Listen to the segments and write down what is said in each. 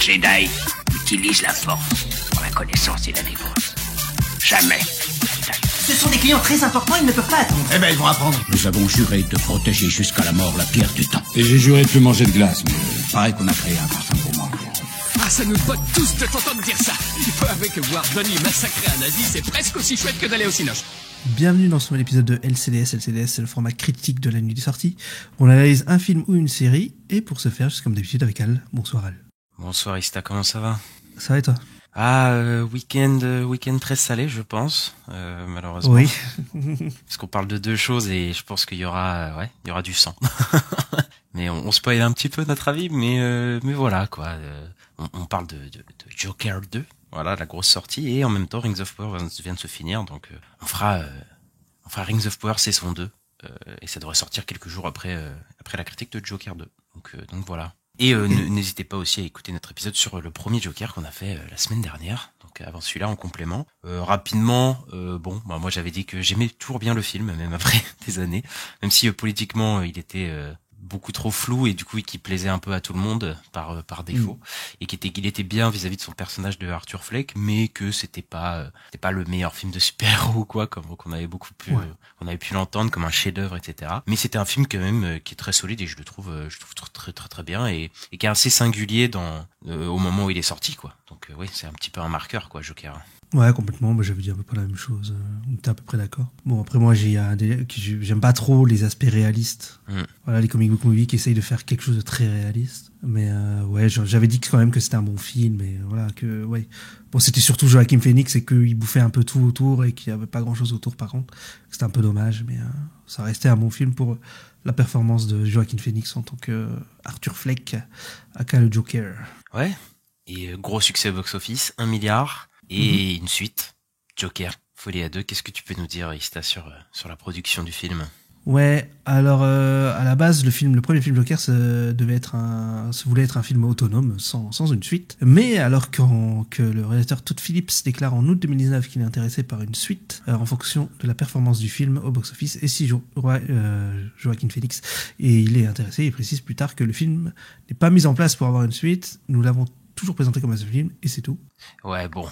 Jedi utilise la force pour la connaissance et la défense. Jamais. Ce sont des clients très importants, ils ne peuvent pas attendre. Eh ben, ils vont apprendre. Nous avons juré de protéger jusqu'à la mort la pierre du temps. Et j'ai juré de plus manger de glace, mais... Pareil qu'on a créé un parfum gourmand. Ah, ça nous botte tous de t'entendre dire ça. Il faut avouer que voir Donnie massacrer un nazi, c'est presque aussi chouette que d'aller au cinoche. Bienvenue dans ce nouvel épisode de LCDS. LCDS, c'est le format critique de la nuit des sorties. On analyse un film ou une série, et pour ce faire, juste comme d'habitude avec Al. Bonsoir Al. Bonsoir Ista, comment ça va? Ça va et toi? Week-end très salé, je pense, malheureusement. Oui. Parce qu'on parle de deux choses et je pense qu'il y aura du sang. Mais on spoil un petit peu notre avis, mais voilà, quoi. On parle de Joker 2, voilà, la grosse sortie, et en même temps Rings of Power vient de se finir, donc on fera Rings of Power saison 2, et ça devrait sortir quelques jours après la critique de Joker 2. Donc voilà. Et n'hésitez pas aussi à écouter notre épisode sur le premier Joker qu'on a fait la semaine dernière. Donc avant celui-là en complément. Rapidement, moi j'avais dit que j'aimais toujours bien le film, même après des années, même si politiquement il était beaucoup trop flou et du coup qui plaisait un peu à tout le monde par défaut, et qu'il était bien vis-à-vis de son personnage de Arthur Fleck, mais que c'était pas le meilleur film de super-héros ou quoi, comme qu'on avait on avait pu l'entendre comme un chef-d'œuvre, etc. Mais c'était un film quand même qui est très solide, et je le trouve très très très bien, et qui est assez singulier au moment où il est sorti, quoi. Donc oui, c'est un petit peu un marqueur, quoi, Joker. Ouais, complètement. J'avais dit à peu près la même chose. On était à peu près d'accord. Bon, après moi, j'aime pas trop les aspects réalistes. Voilà, les comic book movies qui essayent de faire quelque chose de très réaliste. Mais ouais, j'avais dit quand même que c'était un bon film, et voilà que ouais. Bon, c'était surtout Joaquin Phoenix et qu'il bouffait un peu tout autour et qu'il y avait pas grand chose autour, par contre. C'était un peu dommage, mais ça restait un bon film pour la performance de Joaquin Phoenix en tant que Arthur Fleck, aka le Joker. Ouais. Et gros succès au box-office, 1 milliard. Et une suite, Joker, Folie à 2. Qu'est-ce que tu peux nous dire, Ista, sur la production du film? Ouais, alors à la base, le premier film Joker, ça voulait être un film autonome, sans une suite. Mais alors que le réalisateur Todd Phillips déclare en août 2019 qu'il est intéressé par une suite en fonction de la performance du film au box-office, et si Joaquin Phoenix et il est intéressé, il précise plus tard que le film n'est pas mis en place pour avoir une suite. Nous l'avons toujours présenté comme un seul film, et c'est tout. Ouais, bon.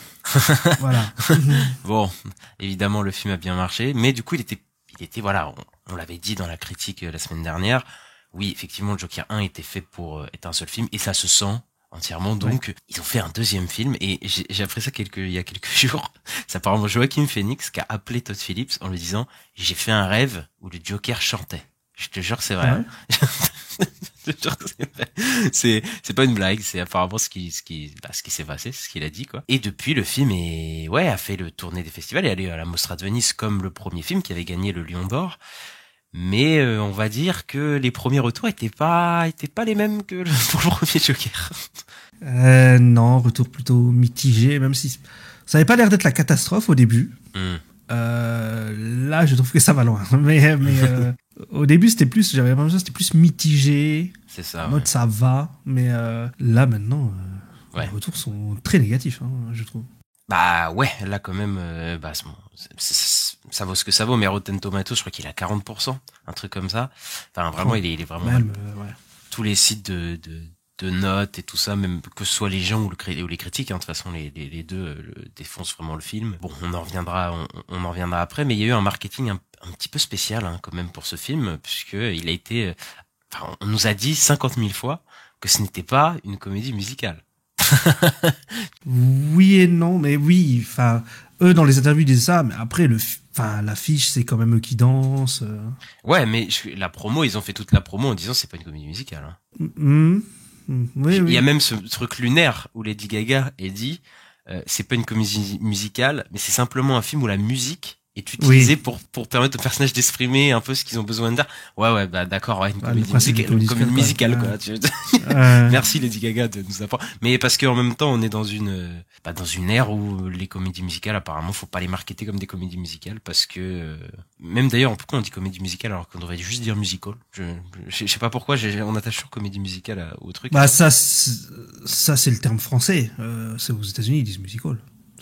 Voilà. Bon, évidemment, le film a bien marché, mais du coup, il était voilà, on l'avait dit dans la critique la semaine dernière. Oui, effectivement, le Joker 1 était fait pour être un seul film, et ça se sent entièrement. Donc, Ils ont fait un deuxième film, et j'ai appris ça il y a quelques jours. C'est apparemment Joaquin Phoenix qui a appelé Todd Phillips en lui disant: j'ai fait un rêve où le Joker chantait. Je te jure, c'est vrai. C'est pas une blague, c'est apparemment ce qui s'est passé, c'est ce qu'il a dit, quoi. Et depuis, le film a fait le tournée des festivals et est allé à la Mostra de Venise comme le premier film qui avait gagné le Lion d'Or. Mais on va dire que les premiers retours étaient pas les mêmes que pour le premier Joker. Non, retour plutôt mitigé, même si ça avait pas l'air d'être la catastrophe au début. Là, je trouve que ça va loin. Mais au début, j'avais l'impression que c'était plus mitigé. C'est ça. En mode ça va, mais là maintenant, les retours sont très négatifs, je trouve. Bah ouais, là quand même, ça vaut ce que ça vaut. Mais Rotten Tomatoes, je crois qu'il a 40%, un truc comme ça. Enfin, vraiment, il est vraiment même, tous les sites de notes et tout ça, même que ce soit les gens ou les critiques, de toute façon les deux défoncent vraiment le film. Bon, on en reviendra après, mais il y a eu un marketing un petit peu spécial, quand même, pour ce film, puisque il a été, on nous a dit 50 000 fois que ce n'était pas une comédie musicale. Oui et non, mais oui, eux dans les interviews ils disent ça, mais après l'affiche c'est quand même eux qui dansent. Ouais, mais la promo, ils ont fait toute la promo en disant c'est pas une comédie musicale. Oui. Il y a même ce truc lunaire où Lady Gaga est dit c'est pas une comédie musicale, mais c'est simplement un film où la musique est utilisée pour permettre aux personnages d'exprimer un peu ce qu'ils ont besoin de dire. Ouais, bah d'accord, une comédie musicale, quoi. Merci Lady Gaga de nous apprendre. Mais parce qu'en même temps, on est dans une ère où les comédies musicales, apparemment, faut pas les marketer comme des comédies musicales, parce que même d'ailleurs, pourquoi on dit comédie musicale alors qu'on devrait juste dire musical? Je sais pas pourquoi on attache sur comédie musicale au truc. Bah ça c'est le terme français. C'est aux États-Unis ils disent musical.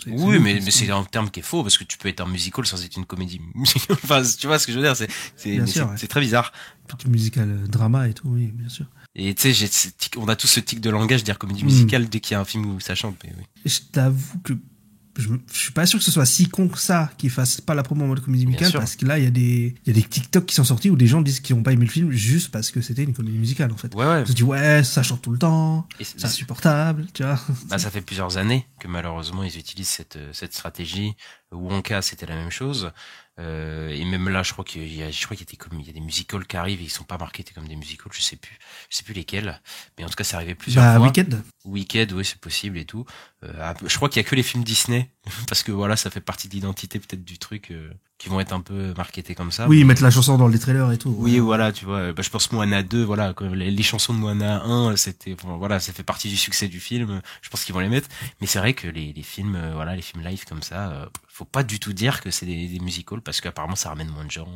Oui, mais c'est un terme qui est faux parce que tu peux être un musical sans être une comédie musicale. Enfin, tu vois ce que je veux dire, c'est très bizarre. Petit musical drama et tout, oui, bien sûr. Et tu sais, on a tous ce tic de langage, dire comédie musicale dès qu'il y a un film où ça chante. Mais oui. Je t'avoue que je suis pas sûr que ce soit si con que ça qu'ils fassent pas la promo en mode comédie musicale, parce que là il y a des TikTok qui sont sortis où des gens disent qu'ils ont pas aimé le film juste parce que c'était une comédie musicale en fait. Ouais. Ils se disent ouais, ça chante tout le temps, c'est insupportable, tu vois. Bah ça fait plusieurs années que malheureusement ils utilisent cette stratégie. Wonka c'était la même chose. Et même là, je crois qu'il y a des musicals qui arrivent et ils sont pas marketés comme des musicals, je sais plus lesquels. Mais en tout cas, c'est arrivé plusieurs fois. Wicked, oui, c'est possible et tout. Je crois qu'il y a que les films Disney, parce que voilà, ça fait partie de l'identité peut-être du truc, qui vont être un peu marketés comme ça. Oui, ils mettent la chanson dans les trailers et tout. Oui, voilà, tu vois. Je pense Moana 2, voilà, les chansons de Moana 1, voilà, ça fait partie du succès du film. Je pense qu'ils vont les mettre. Mais c'est vrai que les films, voilà, les films live comme ça, faut pas du tout dire que c'est des musicals parce qu'apparemment ça ramène moins de gens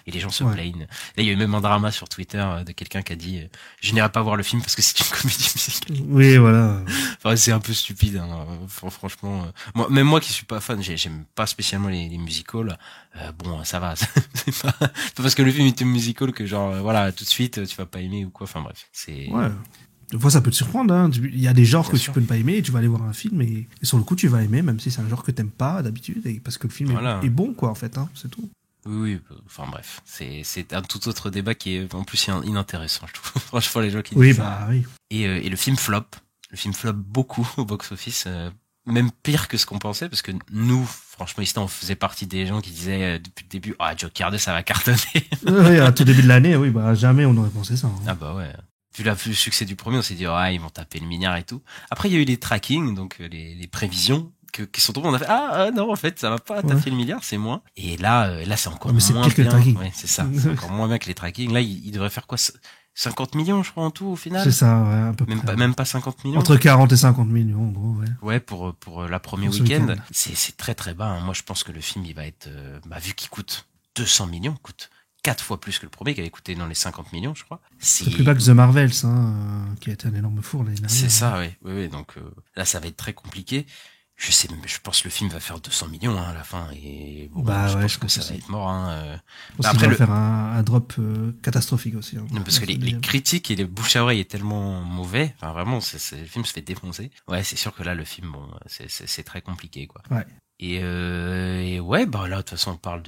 et les gens se plaignent. Là, il y a eu même un drama sur Twitter de quelqu'un qui a dit je n'irai pas voir le film parce que c'est une comédie musicale. Oui, voilà. Enfin, c'est un peu stupide, hein. Franchement. Même moi qui suis pas fan, j'aime pas spécialement les musicals. Bon, ça va. C'est pas parce que le film est un musical que genre voilà, tout de suite tu vas pas aimer ou quoi. Enfin bref, c'est. Ouais. Des fois, ça peut te surprendre, hein. Il y a des genres Bien que sûr. tu peux ne pas aimer et tu vas aller voir un film et sur le coup, tu vas aimer, même si c'est un genre que t'aimes pas d'habitude et parce que le film est bon, quoi, en fait, hein. C'est tout. Oui, enfin bref, c'est un tout autre débat qui est en plus inintéressant, je trouve. Franchement, les gens qui disent ça. Oui. Et le film flop beaucoup au box-office, même pire que ce qu'on pensait, parce que nous, franchement, ici, on faisait partie des gens qui disaient depuis le début, Joker 2, ça va cartonner. Oui, à tout début de l'année, oui, jamais on aurait pensé ça. Hein. Ah bah ouais. Vu le succès du premier, on s'est dit, ils vont taper le milliard et tout. Après, il y a eu les tracking, donc les prévisions qui sont tombées. On a fait, non, en fait, ça va pas taper le milliard, c'est moins. Et là, c'est encore moins bien. Ouais, c'est ça. C'est encore moins bien que les tracking. Là, il devrait faire quoi? 50 millions, je crois, en tout, au final. C'est ça, ouais, à peu près. Même pas 50 millions. Entre 40 et 50 millions, en gros, ouais. Ouais, pour la premier week-end. C'est très très bas, hein. Moi, je pense que le film, il va être, vu qu'il coûte 200 millions, coûte 4 fois plus que le premier qui avait coûté dans les 50 millions, je crois. C'est plus bas que The Marvels, qui a été un énorme four l'année dernière. C'est ça, oui. Donc là, ça va être très compliqué. Je pense que le film va faire 200 millions à la fin et bon, je pense que ça va être mort. Après, va faire un drop catastrophique aussi. Hein, parce que les critiques et les bouche à oreille est tellement mauvais. Enfin, vraiment, le film se fait défoncer. Ouais, c'est sûr que là, le film, bon, c'est très compliqué, quoi. Ouais. Et ouais, là, de toute façon, on parle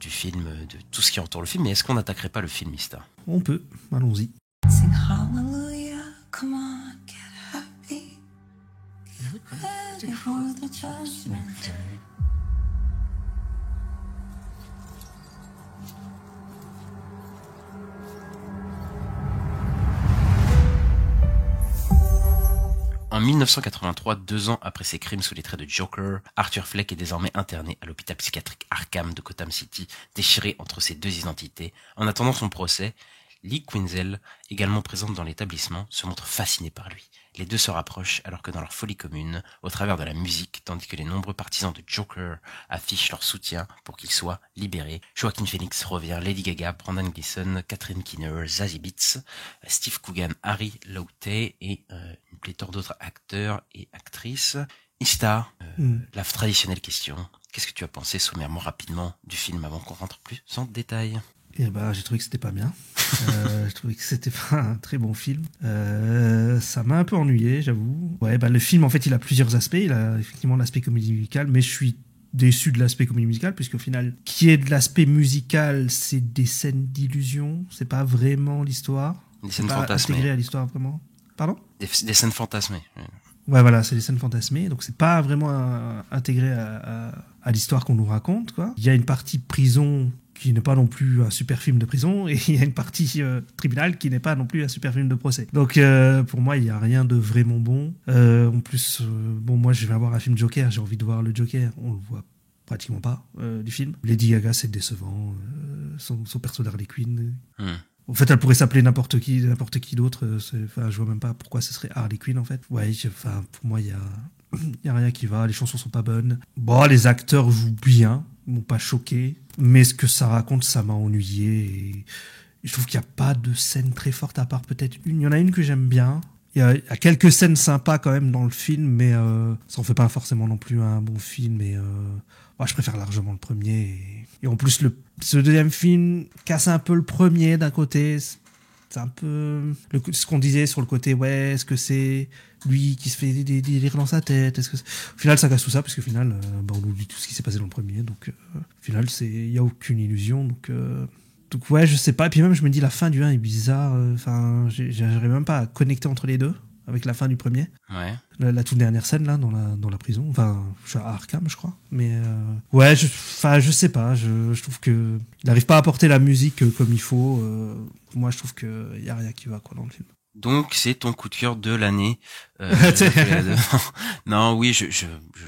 du film, de tout ce qui entoure le film, mais est-ce qu'on n'attaquerait pas le film, Ista? On peut, allons-y. Sing hallelujah, come on, get happy. Ready for the judgment day. En 1983, 2 ans après ses crimes sous les traits de Joker, Arthur Fleck est désormais interné à l'hôpital psychiatrique Arkham de Gotham City, déchiré entre ses deux identités. En attendant son procès, Lee Quinzel, également présente dans l'établissement, se montre fascinée par lui. Les deux se rapprochent alors que dans leur folie commune, au travers de la musique, tandis que les nombreux partisans de Joker affichent leur soutien pour qu'il soit libéré, Joaquin Phoenix revient, Lady Gaga, Brendan Gleeson, Catherine Keener, Zazie Beetz, Steve Coogan, Harry Laute et une pléthore d'autres acteurs et actrices. Ista, la traditionnelle question, qu'est-ce que tu as pensé sommairement rapidement du film avant qu'on rentre plus en détail? J'ai trouvé que c'était pas bien. Je trouvais que c'était pas un très bon film. Ça m'a un peu ennuyé, j'avoue. Ouais, le film, en fait, il a plusieurs aspects. Il a effectivement l'aspect comédie musicale, mais je suis déçu de l'aspect comédie musicale, puisqu'au final, qui est de l'aspect musical, c'est des scènes d'illusion. C'est pas vraiment l'histoire. Des scènes fantasmées. Intégré à l'histoire, vraiment. Pardon? Des scènes fantasmées. Ouais, voilà, c'est des scènes fantasmées, donc c'est pas vraiment intégré à l'histoire qu'on nous raconte, quoi. Il y a une partie prison qui n'est pas non plus un super film de prison, et il y a une partie tribunal qui n'est pas non plus un super film de procès. Donc pour moi, il n'y a rien de vraiment bon. En plus, moi je vais voir un film Joker, j'ai envie de voir le Joker, on le voit pratiquement pas du film. Lady Gaga, c'est décevant, son perso d'Harley Quinn. En fait, elle pourrait s'appeler n'importe qui d'autre. Je vois même pas pourquoi ce serait Harley Quinn, en fait. Ouais, pour moi, il y a rien qui va. Les chansons sont pas bonnes. Bon, les acteurs jouent bien, ils m'ont pas choqué. Mais ce que ça raconte, ça m'a ennuyé. Et je trouve qu'il y a pas de scène très forte, à part peut-être une. Il y en a une que j'aime bien. Il il y a quelques scènes sympas quand même dans le film, mais ça en fait pas forcément non plus un bon film. Et moi, je préfère largement le premier. Et en plus, ce deuxième film casse un peu le premier d'un côté. C'est un peu ce qu'on disait sur le côté, ouais, est-ce que c'est lui qui se fait des délires dans sa tête, est-ce que au final ça casse tout ça, parce qu'au final on oublie tout ce qui s'est passé dans le premier, donc au final il y a aucune illusion, donc ouais, je sais pas. Et puis même je me dis la fin du 1 est bizarre, enfin j'arrive même pas à connecter entre les deux avec la fin du premier. Ouais. La toute dernière scène là dans la prison, enfin je suis à Arkham je crois, mais ouais, je sais pas, je trouve que il arrive pas à apporter la musique comme il faut. Moi je trouve que y a rien qui va quoi dans le film. Donc c'est ton coup de cœur de l'année. Non, oui, je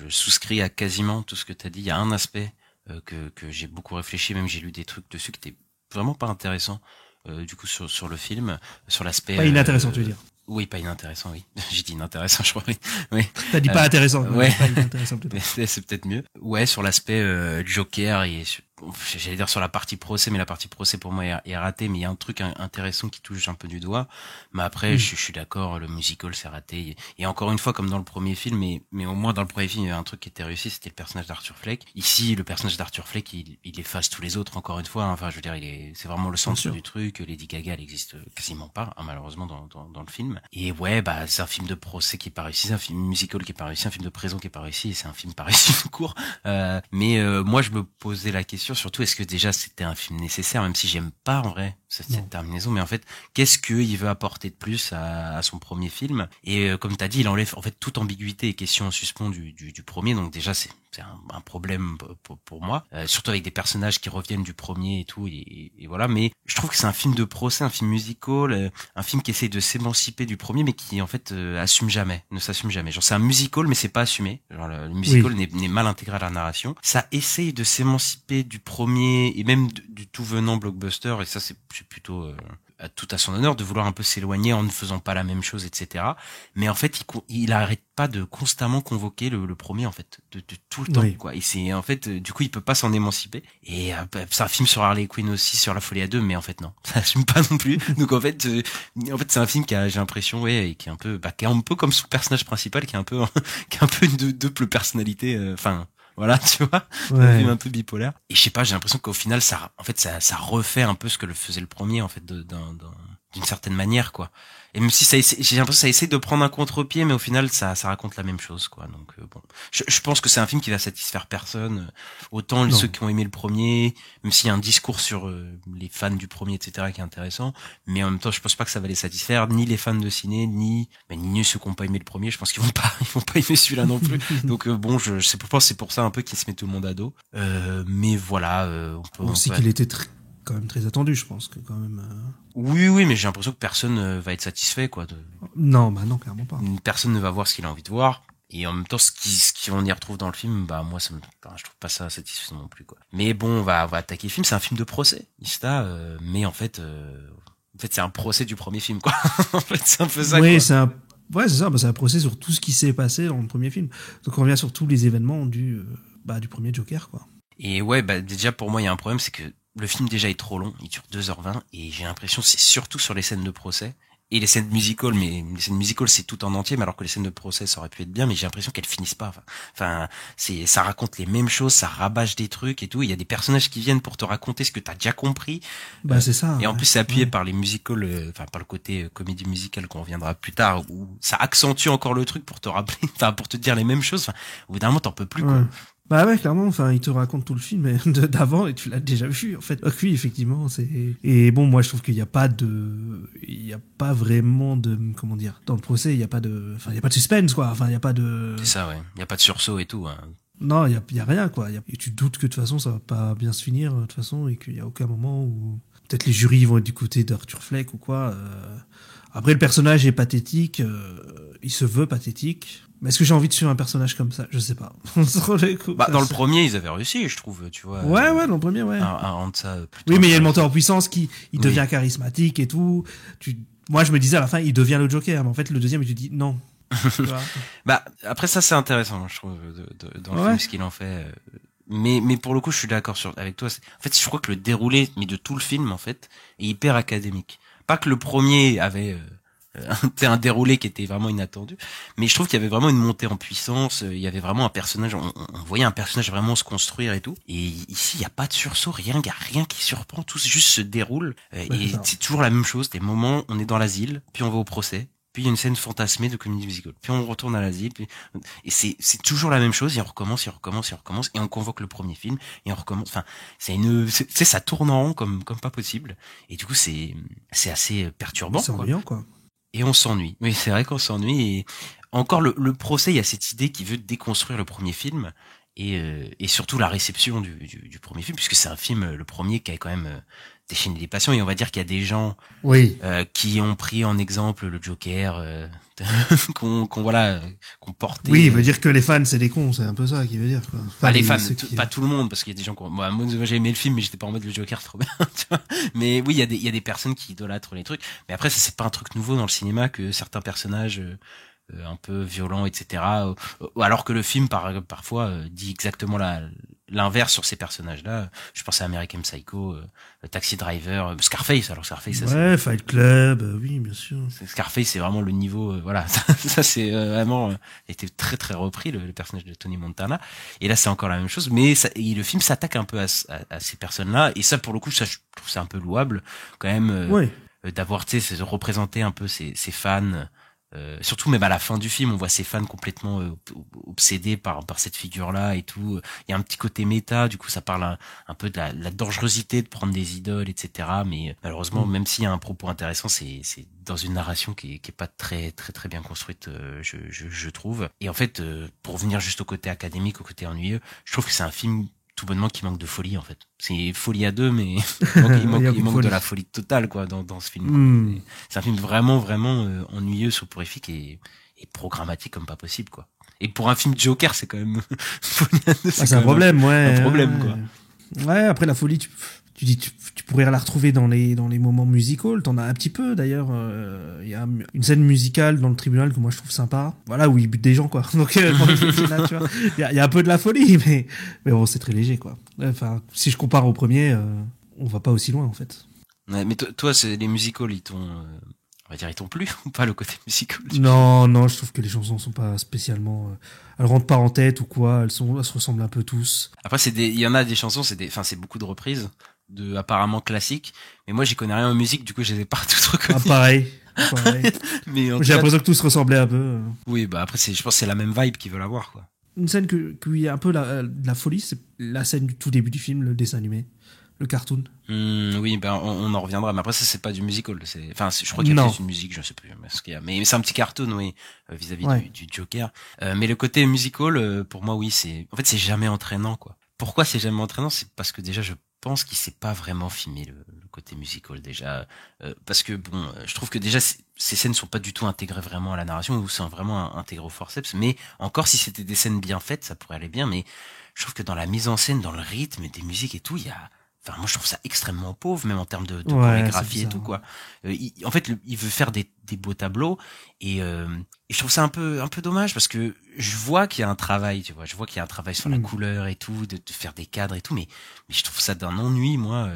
souscris à quasiment tout ce que t'as dit. Il y a un aspect que j'ai beaucoup réfléchi, même j'ai lu des trucs dessus qui étaient vraiment pas intéressants. Du coup sur le film, sur l'aspect pas inintéressant, tu veux dire. Oui, pas inintéressant, oui. J'ai dit inintéressant, je crois, oui. T'as dit pas intéressant. Ouais. Pas inintéressant, peut-être. C'est peut-être mieux. Ouais, sur l'aspect Joker et j'allais dire sur la partie procès, mais la partie procès pour moi est ratée, mais il y a un truc intéressant qui touche un peu du doigt. Mais après, je suis d'accord, le musical c'est raté. Et encore une fois, comme dans le premier film, mais au moins dans le premier film, il y a un truc qui était réussi, c'était le personnage d'Arthur Fleck. Ici, le personnage d'Arthur Fleck, il efface tous les autres, encore une fois. Enfin, je veux dire, c'est vraiment le centre du truc. Lady Gaga, elle existe quasiment pas, malheureusement, dans le film. Et ouais, bah, c'est un film de procès qui est pas réussi, c'est un film musical qui est pas réussi, un film de prison qui est pas réussi, et c'est un film pas réussi tout court. Mais moi, je me posais la question, surtout, est-ce que déjà c'était un film nécessaire, même si j'aime pas en vrai cette terminaison, mais en fait, qu'est-ce qu'il veut apporter de plus à son premier film? Et comme t'as dit, il enlève en fait toute ambiguïté et question en suspens du premier, donc déjà c'est un problème pour moi, surtout avec des personnages qui reviennent du premier et tout, et voilà. Mais je trouve que c'est un film de procès, un film musical, un film qui essaie de s'émanciper du premier, mais qui en fait ne s'assume jamais. Genre c'est un musical, mais c'est pas assumé. Genre le musical n'est mal intégré à la narration. Ça essaye de s'émanciper du premier et même du tout venant blockbuster, et ça c'est plutôt tout à son honneur de vouloir un peu s'éloigner en ne faisant pas la même chose, etc. Mais en fait, il arrête pas de constamment convoquer le premier, en fait, de tout le temps, quoi. Et c'est, en fait, du coup, il peut pas s'en émanciper. Et c'est un film sur Harley Quinn aussi, sur La Folie à deux, mais en fait, non, ça assume pas non plus. Donc en fait, c'est un film qui a, j'ai l'impression, et qui est un peu, qui est un peu comme son personnage principal, qui est un peu une double personnalité, voilà, tu vois, un film un peu bipolaire. Et je sais pas, j'ai l'impression qu'au final, ça refait un peu ce que le faisait le premier, en fait, d'une certaine manière, quoi. Et même si j'ai l'impression que ça essaie de prendre un contre-pied, mais au final, ça raconte la même chose, quoi. Donc, bon. Je pense que c'est un film qui va satisfaire personne. Autant ceux qui ont aimé le premier, même s'il y a un discours sur les fans du premier, etc., qui est intéressant. Mais en même temps, je pense pas que ça va les satisfaire, ni les fans de ciné, ni ceux qui ont pas aimé le premier. Je pense qu'ils vont pas aimer celui-là non plus. Donc, bon, je pense que c'est pour ça un peu qu'il se met tout le monde à dos. Mais voilà, on sait qu'il était quand même très attendu, je pense que quand même. Oui, mais j'ai l'impression que personne va être satisfait, quoi. Non, clairement pas. Personne ne va voir ce qu'il a envie de voir. Et en même temps, ce qu'on y retrouve dans le film, bah, moi, je trouve pas ça satisfaisant non plus, quoi. Mais bon, on va attaquer le film. C'est un film de procès, Ista, mais en fait, c'est un procès du premier film, quoi. En fait, c'est un peu ça, oui, quoi. c'est ça. C'est un procès sur tout ce qui s'est passé dans le premier film. Donc, on revient sur tous les événements du premier Joker, quoi. Et ouais, bah, déjà, pour moi, il y a un problème, c'est que le film déjà est trop long, il dure 2h20, et j'ai l'impression c'est surtout sur les scènes de procès et les scènes musicales, mais les scènes musicales c'est tout en entier, mais alors que les scènes de procès ça aurait pu être bien, mais j'ai l'impression qu'elles finissent pas. Enfin, ça raconte les mêmes choses, ça rabâche des trucs et tout. Il y a des personnages qui viennent pour te raconter ce que t'as déjà compris. C'est ça. Et en plus c'est appuyé par les musicals, par le côté comédie musicale qu'on reviendra plus tard, où ça accentue encore le truc pour te rappeler, pour te dire les mêmes choses. Au bout d'un moment t'en peux plus, quoi. Bah ouais, clairement, il te raconte tout le film d'avant et tu l'as déjà vu, en fait. Donc oui, effectivement, et bon, moi, je trouve qu'il n'y a pas vraiment de, comment dire, dans le procès, il n'y a pas de suspense, quoi. Enfin, il n'y a pas de... C'est ça, ouais. Il n'y a pas de sursaut et tout, hein. Non, il y a rien, quoi. Et tu doutes que de toute façon, ça va pas bien se finir, de toute façon, et qu'il y a aucun moment où peut-être les jurys vont être du côté d'Arthur Fleck ou quoi. Après, le personnage est pathétique, il se veut pathétique. Mais est-ce que j'ai envie de suivre un personnage comme ça? Je sais pas. Dans le premier, ils avaient réussi, je trouve, tu vois. Ouais, dans le premier, ouais. Plutôt. Oui, mais il y a le monteur en puissance qui devient charismatique et tout. Moi, je me disais à la fin, il devient le Joker. Mais en fait, le deuxième, il te dit non. Bah, après ça, c'est intéressant, je trouve, dans le film, ce qu'il en fait. Mais pour le coup, je suis d'accord avec toi. En fait, je crois que le déroulé, mais de tout le film, en fait, est hyper académique. Pas que le premier avait un déroulé qui était vraiment inattendu. Mais je trouve qu'il y avait vraiment une montée en puissance. Il y avait vraiment un personnage. On voyait un personnage vraiment se construire et tout. Et ici, il y a pas de sursaut, rien. Il y a rien qui surprend. Tout juste se déroule. Et c'est toujours la même chose. Des moments, on est dans l'asile, puis on va au procès. Puis il y a une scène fantasmée de comédie musicale. Puis on retourne à l'asile. Et c'est toujours la même chose. Et on recommence. Et on convoque le premier film. Et on recommence. Enfin, ça tourne en rond comme pas possible. Et du coup, c'est assez perturbant. C'est ennuyant, quoi. Et on s'ennuie. Oui, c'est vrai qu'on s'ennuie. Et encore le procès, il y a cette idée qui veut déconstruire le premier film. Et surtout la réception du premier film, puisque c'est un film, le premier, qui a quand même déchaîné les passions. Et on va dire qu'il y a des gens qui ont pris en exemple le Joker, qu'on portait. Oui, il veut dire que les fans, c'est des cons, c'est un peu ça qu'il veut dire, quoi. Pas les fans, pas tout le monde, parce qu'il y a des gens moi, j'ai aimé le film, mais j'étais pas en mode le Joker, trop bien, tu vois. Mais oui, il y a des personnes qui idolâtrent les trucs. Mais après, ça, c'est pas un truc nouveau dans le cinéma que certains personnages, un peu violent, etc. Alors que le film parfois dit exactement l'inverse sur ces personnages-là. Je pense à American Psycho, Taxi Driver, Scarface. Alors Scarface, ça, Fight Club, oui, bien sûr. Scarface, c'est vraiment le niveau, voilà. Ça c'est vraiment été très très repris le personnage de Tony Montana. Et là, c'est encore la même chose. Mais le film s'attaque un peu à ces personnes-là. Et ça, pour le coup, ça, je trouve ça un peu louable quand même d'avoir, tu sais, représenter un peu ces fans. Surtout même à la fin du film, on voit ces fans complètement obsédés par cette figure-là et tout. Il y a un petit côté méta, du coup ça parle un peu de la dangerosité de prendre des idoles, etc. Mais malheureusement, même s'il y a un propos intéressant, c'est dans une narration qui est pas très très très bien construite, je trouve. Et en fait, pour revenir juste au côté académique, au côté ennuyeux, je trouve que c'est un film tout bonnement qui manque de folie, en fait. C'est folie à deux, mais il manque de la folie totale, quoi, dans ce film. C'est un film vraiment vraiment ennuyeux, soporifique et programmatique comme pas possible, quoi. Et pour un film Joker, c'est quand même folie à deux, c'est un problème, un problème, quoi. Ouais, après la folie, tu pourrais la retrouver dans les moments musicals. T'en as un petit peu d'ailleurs. Il y a une scène musicale dans le tribunal que moi je trouve sympa. Voilà, où ils butent des gens, quoi. Donc là, tu vois, il y a un peu de la folie, mais bon, c'est très léger, quoi. Enfin, si je compare au premier, on va pas aussi loin, en fait. Ouais, mais toi, c'est les musicals, ils t'ont plu ou pas, le côté musical? Non, je trouve que les chansons sont pas spécialement, elles rentrent pas en tête ou quoi. Elles se ressemblent un peu tous. Après, il y en a des chansons, c'est beaucoup de reprises apparemment classiques, mais moi j'y connais rien en musique, du coup je les ai pas toutes reconnues. Pareil. Mais j'ai l'impression que tout se ressemblait un peu. Oui, bah après je pense que c'est la même vibe qu'ils veulent avoir, quoi. Une scène où il y a un peu la folie, c'est la scène du tout début du film, le dessin animé, le cartoon. Oui, ben on en reviendra, mais après ça c'est pas du musical, je crois qu'il y a peut-être une musique, je sais plus ce qu'il y a, mais c'est un petit cartoon, oui, vis-à-vis du Joker. Mais le côté musical, pour moi, oui, c'est jamais entraînant, quoi. Pourquoi c'est jamais entraînant? C'est parce que déjà je pense qu'il sait pas vraiment filmer le côté musical, déjà, parce que bon, je trouve que déjà ces scènes sont pas du tout intégrées vraiment à la narration, ou sont vraiment intégrées au forceps. Mais encore, si c'était des scènes bien faites, ça pourrait aller bien. Mais je trouve que dans la mise en scène, dans le rythme des musiques et tout, moi je trouve ça extrêmement pauvre, même en termes de chorégraphie et tout, quoi. En fait, il veut faire des beaux tableaux, et je trouve ça un peu dommage, parce que je vois qu'il y a un travail, tu vois, je vois qu'il y a un travail sur la couleur et tout, de faire des cadres et tout, mais je trouve ça d'un ennui, moi.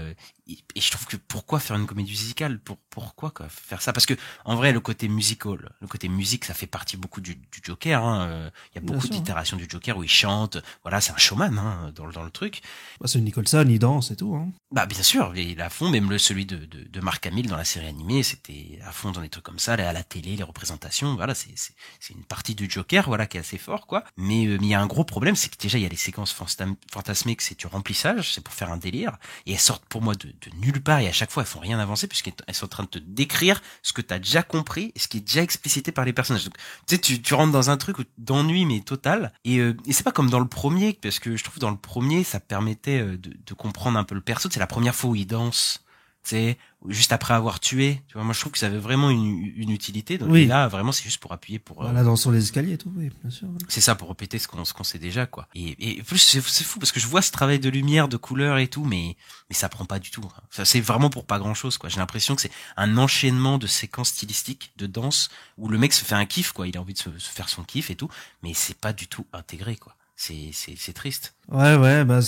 Et je trouve que pourquoi faire une comédie musicale? Pourquoi, quoi, faire ça? Parce que en vrai, le côté musical, le côté musique, ça fait partie beaucoup du Joker, hein. Il y a beaucoup d'itérations du Joker où il chante. Voilà, c'est un showman, hein, dans le truc. Bah, c'est Nicholson, il danse et tout, hein. Bah, bien sûr, il est à fond. Même celui de Mark Hamill dans la série animée, c'était à fond dans des trucs comme ça, à la télé, les représentations. Voilà, c'est une partie du Joker, voilà, qui est assez fort, quoi. Mais il y a un gros problème, c'est que déjà il y a les séquences fantasmées, que c'est du remplissage, c'est pour faire un délire, et elles sortent pour moi de nulle part, et à chaque fois elles font rien avancer, puisqu'elles sont en train de te décrire ce que t'as déjà compris et ce qui est déjà explicité par les personnages. Donc tu sais, tu rentres dans un truc d'ennui, mais total, et c'est pas comme dans le premier, parce que je trouve dans le premier ça permettait de comprendre un peu le perso. C'est la première fois où il danse, tu sais, juste après avoir tué, tu vois. Moi je trouve que ça avait vraiment une utilité. Donc là vraiment c'est juste pour appuyer, pour la danse sur les escaliers et tout, oui, bien sûr. Ouais. C'est ça, pour répéter ce qu'on sait déjà, quoi. Et plus c'est fou, parce que je vois ce travail de lumière, de couleur et tout, mais ça prend pas du tout. Ça, c'est vraiment pour pas grand chose, quoi. J'ai l'impression que c'est un enchaînement de séquences stylistiques de danse où le mec se fait un kiff, quoi. Il a envie de se faire son kiff et tout, mais c'est pas du tout intégré, quoi. c'est triste. Ouais, bah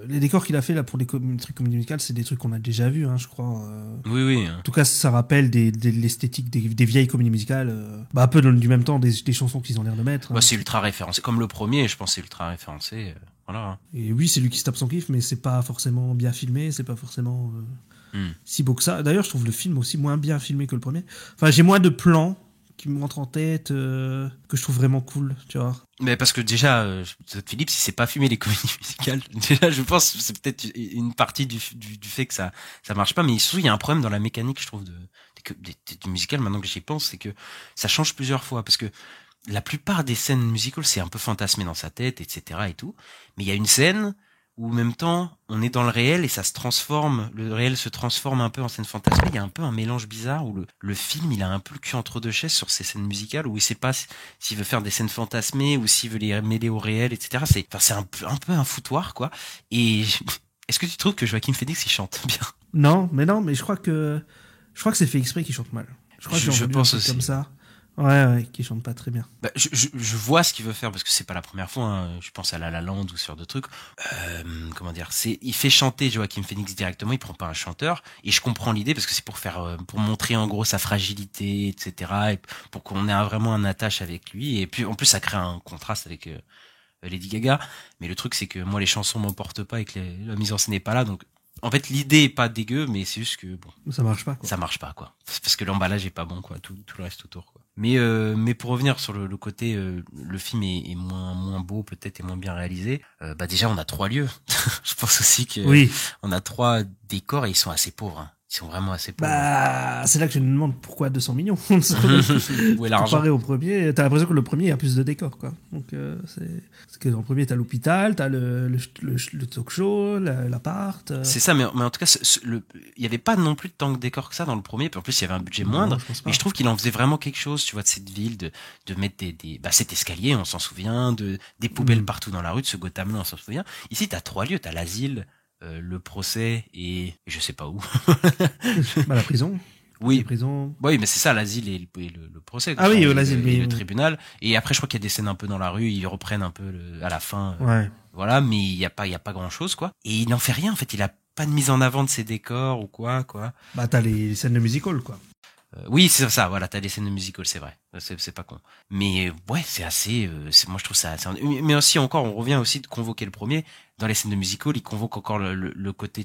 les décors qu'il a fait là pour les trucs comédie musicale, c'est des trucs qu'on a déjà vus, je crois. Oui. En tout cas, ça rappelle l'esthétique des vieilles comédies musicales, un peu du même temps des chansons qu'ils ont l'air de mettre. Bah, c'est ultra référencé, comme le premier, je pense, c'est ultra référencé. Voilà. Et oui, c'est lui qui se tape son kiff, mais c'est pas forcément bien filmé, c'est pas forcément si beau que ça. D'ailleurs, je trouve le film aussi moins bien filmé que le premier. Enfin, j'ai moins de plans qui me rentrent en tête que je trouve vraiment cool, tu vois. Mais parce que déjà, Philippe, si c'est pas filmé les comédies musicales, déjà, je pense que c'est peut-être une partie du fait que ça marche pas. Mais surtout, il y a un problème dans la mécanique, je trouve, du musical. Maintenant que j'y pense, c'est que ça change plusieurs fois, parce que la plupart des scènes musicales, c'est un peu fantasmé dans sa tête, etc. et tout. Mais il y a une scène où, en même temps, on est dans le réel et ça se transforme, le réel se transforme un peu en scène fantasmée. Il y a un peu un mélange bizarre où le film, il a un peu le cul entre deux chaises sur ces scènes musicales, où il sait pas s'il veut faire des scènes fantasmées ou s'il veut les mêler au réel, etc. C'est un peu un foutoir, quoi. Et est-ce que tu trouves que Joaquin Phoenix, il chante bien? Non, mais je crois que c'est fait exprès qu'il chante mal. Je crois que je pense aussi. Comme ça. Ouais, qui chante pas très bien. Bah, je vois ce qu'il veut faire, parce que c'est pas la première fois, je pense à La La Land ou sur d'autres trucs. Comment dire, il fait chanter Joaquin Phoenix directement, il prend pas un chanteur, et je comprends l'idée, parce que c'est pour montrer en gros sa fragilité, etc., et pour qu'on ait vraiment un attache avec lui, et puis en plus ça crée un contraste avec Lady Gaga. Mais le truc, c'est que moi les chansons m'emportent pas et que la mise en scène n'est pas là, donc en fait l'idée est pas dégueu, mais c'est juste que bon, ça marche pas, quoi. Ça marche pas, quoi. C'est parce que l'emballage est pas bon, quoi, tout le reste autour, quoi. Mais pour revenir sur le côté, le film est moins beau peut-être et moins bien réalisé. Bah déjà on a 3 lieux. Je pense aussi que on a 3 décors et ils sont assez pauvres. Ils sont vraiment assez pauvres. Bah, c'est là que je me demande pourquoi 200 millions. Où est l'argent? Comparé au premier, t'as l'impression que le premier a plus de décors, quoi. Donc, c'est que dans le premier, t'as l'hôpital, t'as le talk show, l'appart. C'est ça, mais en tout cas, il y avait pas non plus tant de décors que ça dans le premier, puis en plus, il y avait un budget moindre. Mais je trouve qu'il en faisait vraiment quelque chose, tu vois, de cette ville, de mettre cet escalier, on s'en souvient, des poubelles partout dans la rue, de ce Gotham-là, on s'en souvient. Ici, t'as 3 lieux, t'as l'asile, le procès et je sais pas où. La prison. Oui. La prison. Oui, mais c'est ça, l'asile et le procès. Ah oui, l'asile. Et le tribunal. Et après, je crois qu'il y a des scènes un peu dans la rue, ils reprennent un peu à la fin. Ouais. Voilà, mais il y a pas grand chose, quoi. Et il n'en fait rien, en fait. Il a pas de mise en avant de ses décors ou quoi. Bah, t'as les scènes de musical, quoi. Oui, c'est ça, voilà, t'as des scènes de musical, c'est vrai. C'est pas con. Mais, ouais, c'est assez, moi, je trouve ça assez, mais aussi, encore, on revient aussi de convoquer le premier. Dans les scènes de musical, il convoque encore le côté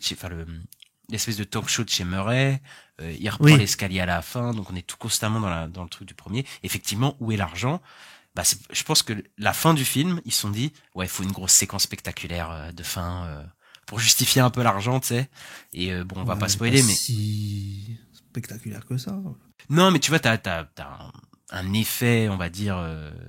l'espèce de talk show de chez Murray, il reprend l'escalier à la fin, donc on est tout constamment dans le truc du premier. Effectivement, où est l'argent? Bah, je pense que la fin du film, ils se sont dit, ouais, il faut une grosse séquence spectaculaire de fin, pour justifier un peu l'argent, tu sais. Et bon, on va pas spoiler, mais si spectaculaire que ça. Non, mais tu vois, t'as un effet, on va dire,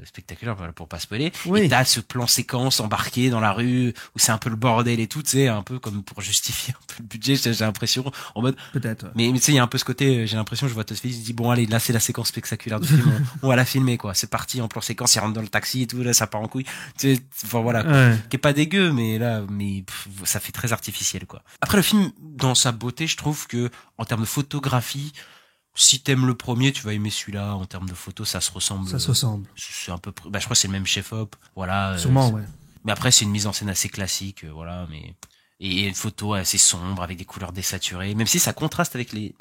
spectaculaire, pour pas spoiler. Oui. Et t'as ce plan séquence embarqué dans la rue, où c'est un peu le bordel et tout, tu sais, un peu comme pour justifier un peu le budget, j'ai l'impression, en mode... Peut-être. Ouais. Mais tu sais, il y a un peu ce côté, j'ai l'impression, je vois Todd Phillips, il dit, bon, allez, là, c'est la séquence spectaculaire du film, on va la filmer, quoi. C'est parti, en plan séquence, il rentre dans le taxi et tout, là, ça part en couille. Tu sais, enfin, voilà, ouais. Qui est pas dégueu, mais là, ça fait très artificiel, quoi. Après, le film, dans sa beauté, je trouve que, en termes de photographie, si t'aimes le premier, tu vas aimer celui-là. En termes de photos, ça se ressemble. Ça se ressemble. C'est un peu, je crois que c'est le même chef-op. Voilà. Sûrement, ouais. Mais après, c'est une mise en scène assez classique, voilà, et une photo assez sombre avec des couleurs désaturées, même si ça contraste avec les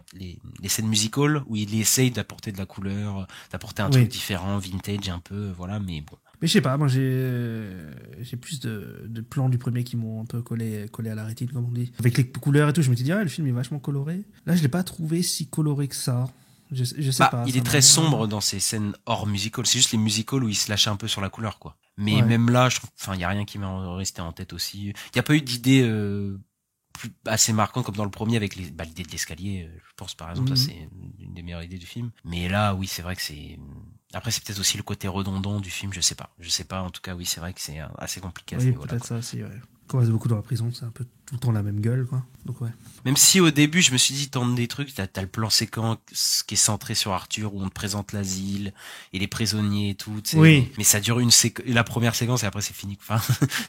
scènes musicales où il essaye d'apporter de la couleur, d'apporter un truc différent, vintage un peu, voilà, mais bon. Mais je sais pas, moi j'ai plus de plans du premier qui m'ont un peu collé à la rétine, comme on dit. Avec les couleurs et tout, je me suis dit, le film est vachement coloré. Là, je l'ai pas trouvé si coloré que ça. Je sais pas. Il est très sombre dans ces scènes hors musical. C'est juste les musicals où il se lâche un peu sur la couleur, quoi. Mais même là, je trouve, il y a rien qui m'est resté en tête aussi. Il y a pas eu d'idée assez marquante comme dans le premier avec l'idée de l'escalier. Je pense par exemple, ça c'est une des meilleures idées du film. Mais là, oui, c'est vrai que c'est. Après, c'est peut-être aussi le côté redondant du film. Je sais pas. En tout cas, oui, c'est vrai que c'est assez compliqué. Oui, peut-être ça aussi. Ouais. Quand on reste beaucoup dans la prison, c'est un peu tout le temps la même gueule, quoi. Donc ouais. Même si au début, je me suis dit, tente des trucs, t'as le plan séquence qui est centré sur Arthur, où on te présente l'asile et les prisonniers et tout, tu sais. Oui. Mais ça dure la première séquence et après c'est fini. Enfin,